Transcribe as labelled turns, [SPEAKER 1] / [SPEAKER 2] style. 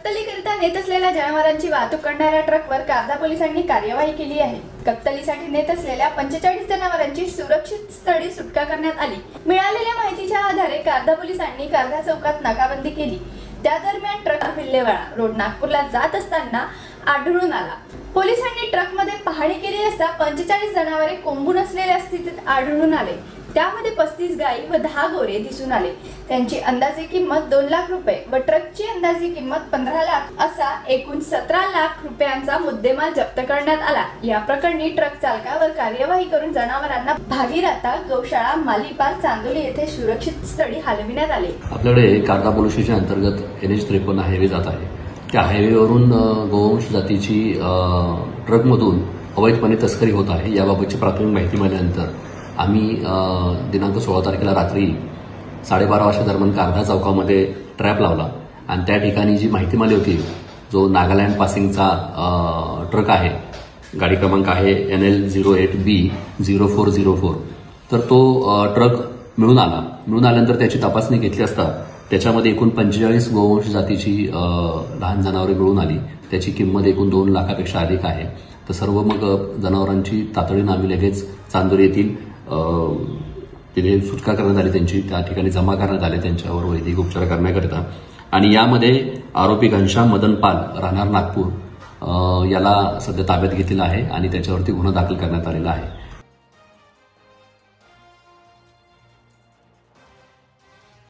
[SPEAKER 1] कत्तलीकरिता नेत असलेल्या जनावरांची वाहतूक करणाऱ्या ट्रकवर कारधा पोलिसांनी कार्यवाही केली आहे। कत्तलीसाठी नेत असलेल्या 45 जनावरांची सुरक्षित स्थळी सुटका करण्यात आली। मिळालेल्या माहितीच्या आधारे कारधा पोलिसांनी कारधा चौकात नाकाबंदी केली। त्या दरम्यान ट्रक विल्हेवाडा रोड नागपूरला जात असताना आढळून आला। पोलिसांनी ट्रकमध्ये पाहणी केली असता 45 जनावरे कोंबून असलेल्या स्थितीत आढळून आले। त्यामध्ये 35 गायी व 10 गोरे दिसून आले। त्यांची अंदाजे किंमत 2 लाख रुपये व ट्रकची अंदाजे किंमत 15 लाख असा एकूण 17 लाख रुपयांचा मुद्देमाल जप्त करण्यात आला। या प्रकरणी ट्रक चालकावर कार्यवाही करून जनावरांना भागीरथा गौशाळा मालीपार चांदोली येथे सुरक्षित स्थळी हलविण्यात आले।
[SPEAKER 2] आपल्याकडे कारधा पोलीस स्टेशन अंतर्गत NH-53 हायवे जात आहे। त्या हायवेवरून गोवंश जातीची ट्रकमधून अवैधपणे तस्करी होत आहे। याबाबतची प्राथमिक माहिती मिळाल्यानंतर आम्ही दिनांक 16 तारखेला रात्री 12:30 वाजता दरम्यान कारधा चौकामध्ये ट्रॅप लावला आणि त्या ठिकाणी जी माहिती मिळाली होती, जो नागालँड पासिंगचा ट्रक आहे, गाडी क्रमांक आहे NL08B0404, तर तो ट्रक मिळून आला। मिळून आल्यानंतर त्याची तपासणी घेतली असता त्याच्यामध्ये एकूण 45 गोवंश जातीची लहान जनावरे मिळून आली। त्याची किंमत एकूण 2 लाखापेक्षा अधिक आहे। तर सर्व मग जनावरांची तातडीने आम्ही लगेच चांदोली येथील तिथे सुटका करण्यात आली, त्यांची त्या ठिकाणी जमा करण्यात आले त्यांच्यावर वैद्यकीय उपचार करण्याकरिता। आणि यामध्ये आरोपी घनश्याम मदन पाल राहणार नागपूर याला सध्या ताब्यात घेतलेला आहे आणि त्याच्यावरती गुन्हा दाखल करण्यात आलेला आहे।